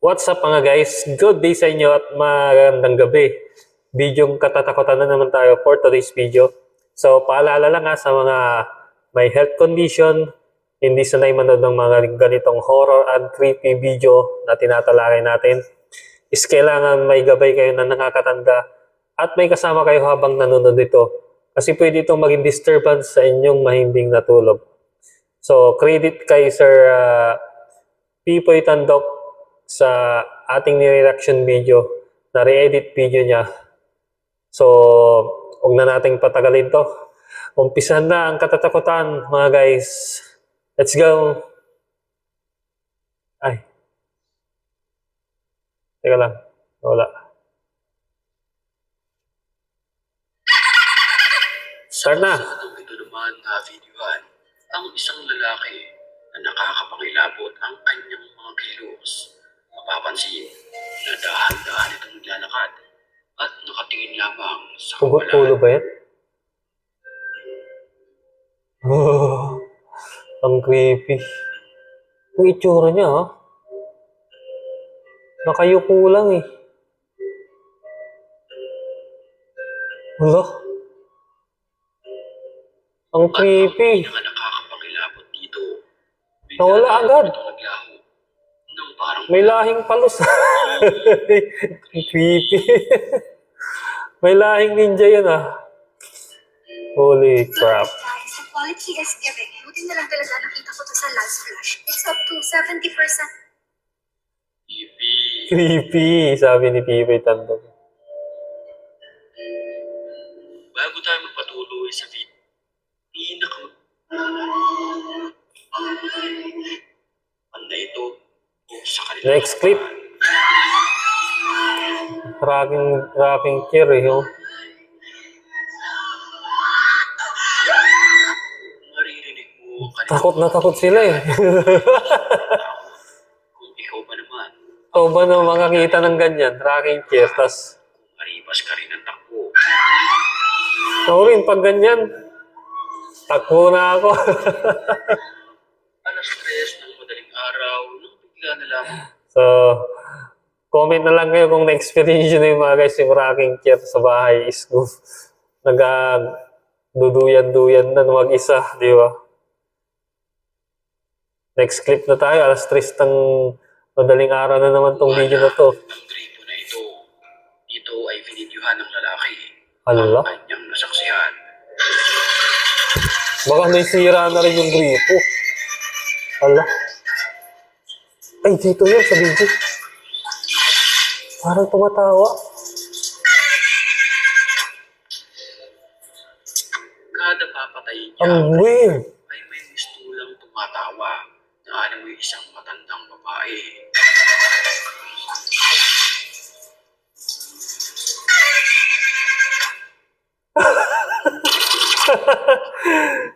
What's up mga guys? Good day sa inyo at magandang gabi. Bidyong katatakutan na naman tayo for today's video. So paalala lang sa mga may health condition, hindi sanay manood ng mga ganitong horror and creepy video na tinatalakay natin, is kailangan may gabay kayo na nakakatanda at may kasama kayo habang nanonood ito. Kasi pwede itong maging disturbance sa inyong mahimbing natulog. So credit kay Sir Pipoy Tandok sa ating ni-reaction video, na re-edit video niya. So, huwag na nating patagalin to. Umpisahan na ang katatakutan, mga guys. Let's go! Ay. Teka lang. Wala. Start na! Ito naman na videohan ang isang lalaki na nakakapangilabot ang kanyang mga kilos. Mapapansin na dahan-dahan itong naglalakad at nakatingin lamang sa Pugot ulo ba yan? Oh, ang creepy. Ang itsura niya, ha? Nakayuko lang, eh. Wala. Ang creepy. Ang nakakapangilabot dito. Nawala agad. Naglaho ng parang May lahing palos. Creepy. May lahing ninja yun, Holy crap. Guys, the quality is giving. Buti na lang talaga nakita ko to sa last flash. It's up to 70%. ipi. Creepy, sabi ni Pipoy Tandok. Bago tayo magpatuloy sa video, na ito sa kanila. Next clip. Rocking chair, Maririnig mo kanina. Takot na takot sila, Kung ikaw ba naman, Ikaw ba na makakita ng ganyan? Rocking chair, tas kung maribas ka rin ng takbo. ako rin, pag ganyan, takbo na ako. Alas 3 ng madaling araw, nang bigla na lang So, comment na lang kayo kung na-experience nyo yung mga guys yung rocking chair sa bahay is nag-duduyan-duyan na mag-isa, di ba? Next clip na tayo, alas 3 ng madaling araw na naman tong video na to. ang gripo na ito. Ito ay binidyohan ng lalaki. Hala, Ang kanyang nasaksihan. baka may sira na rin yung gripo. Hala. Ay, dito yun sa video. Parang tumatawa. Kada papatayin niya Ang weird. ay may mistulang tumatawa na alam isang matandang babae.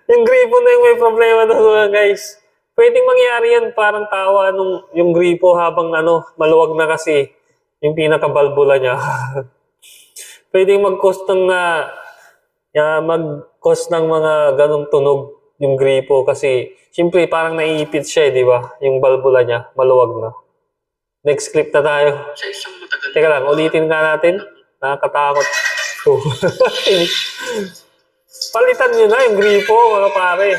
Yung gripo na yung may problema na mga guys. Pwedeng mangyari yan, parang tawa yung gripo habang maluwag na kasi yung pinakabalbula niya. Pwedeng mag-cause ng mga ganong tunog yung gripo kasi siyempre parang naiipit siya, di ba? Yung balbula niya, maluwag na. Next clip na tayo. Sa isang matagal Teka lang, ulitin nga natin. Nakakatakot. Palitan nyo na yung gripo, mga pare.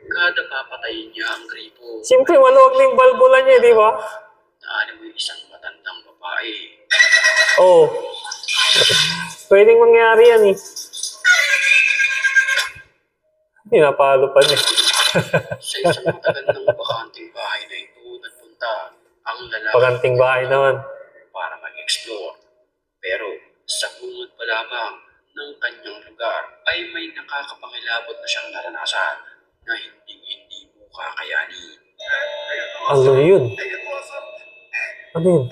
Kada papatayin niya ang gripo Siyempre, maluwag na yung balbula niya, di ba? na alam isang matandang babae. Oo. Pwedeng mangyari yan, Pinapalo pa niya. Sa isang matagal ng bakanting bahay na ito, nagpunta ang lalaki Paganting bahay naman. para mag-explore. Pero sa bungod pa lamang ng kanyang lugar ay may nakakapangilabot na siyang naranasan na hindi mo kakayanin. Ano yun? Ano yun?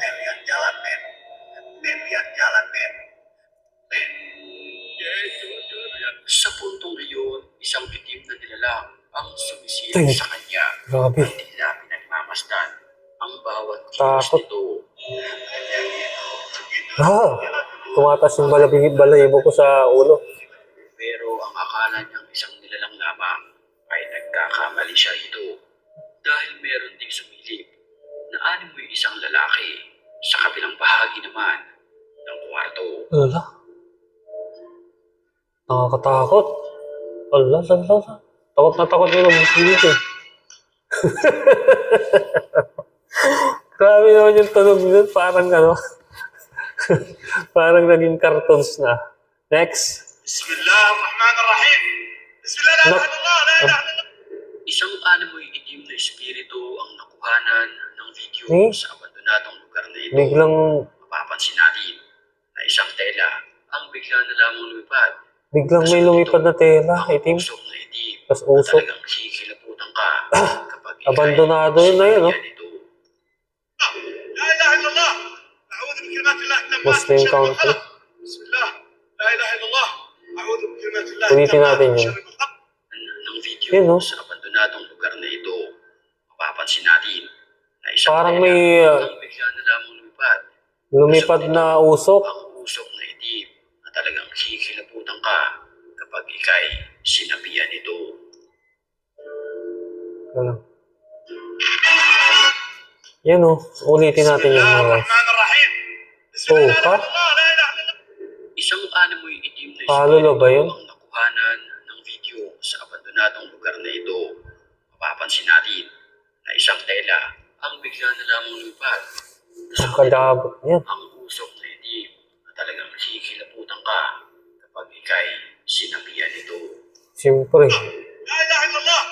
Sa puntong iyon, isang itim na nilalang ang Ay. sumisilip sa kanya. Grabe. At tila pinagmamasdan ang bawat kilos Takot. nito. Tumatas yung balahibo ko sa ulo. Pero ang akala niyang isang nilalang lamang ay nagkakamali siya ito dahil meron ding sumilip na animoy isang lalaki sa kabilang bahagi naman ng kwarto. Ala. Nakakatakot. Ala. Takot na takot yun ang dito. Grabe naman yung tunog nun. Parang ano. Parang naging cartoons na. Next. Bismillahirrahmanirrahim. Bismillahirrahmanirrahim. La ilaha illallah. Isang animoy itim na espiritu ang nakuhanan ng video sa abandonadong lugar na ito. Biglang Mapapansin natin na isang tela ang bigla na lamang lumipad. may lumipad na tela. Ang Itim. usok na itim Tas na usok. talagang kikilabutan ka kapag Abandonado yun na yun, no? ito. La ilaha illallah. A'udhu bi kalimatillah tammat. Muslim country. Bismillah. La ilaha illallah. A'udhu bi kalimatillah Ulitin natin yun. Ng video Yun, no? sa abandonadong lugar na ito, mapapansin natin na isang Parang tela may ang bigla na lamang lumipad. lumipad na usok. Ang usok na itim na talagang kikilabutan ka kapag ikay sinabihan ito. Ano? Yan o. Ulitin natin yung mga... Bismillahirrahmanirrahim. Oh, ha? Bismillahirrahmanirrahim. La ilaha illallah. Isang animoy itim na Palulo ba yun? ang nakuhanan ng video sa abandonadong lugar na ito. Mapapansin natin na isang tela ang bigla na lamang lumipad. Ang kadabot niya. Ang usok na itim na talagang kikilabutan ka kapag ikay sinabihan ito. Siyempre. La ilaha illallah.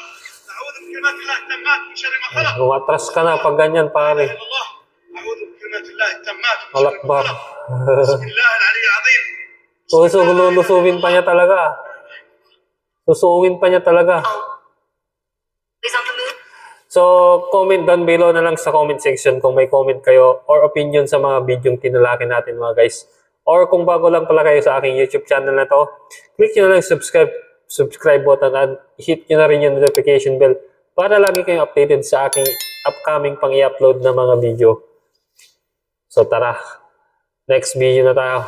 A'udhu bi kalimatillah tammat min sharri ma khalaq. Lumatras ka na pag ganyan, pare. Allah. A'udhu bi kalimatillah tammat min sharri ma Malakbar. khalaq. Bismillah al-ali al-azim. Lulusubin pa niya talaga. Susuungin pa niya talaga. Is on the move. So, comment down below na lang sa comment section kung may comment kayo or opinion sa mga videong tinalaki natin mga guys. Or kung bago lang pala kayo sa aking YouTube channel na to, click nyo na lang subscribe button at hit nyo na rin yung notification bell para lagi kayong updated sa aking upcoming pang i-upload na mga video. So tara, next video na tayo.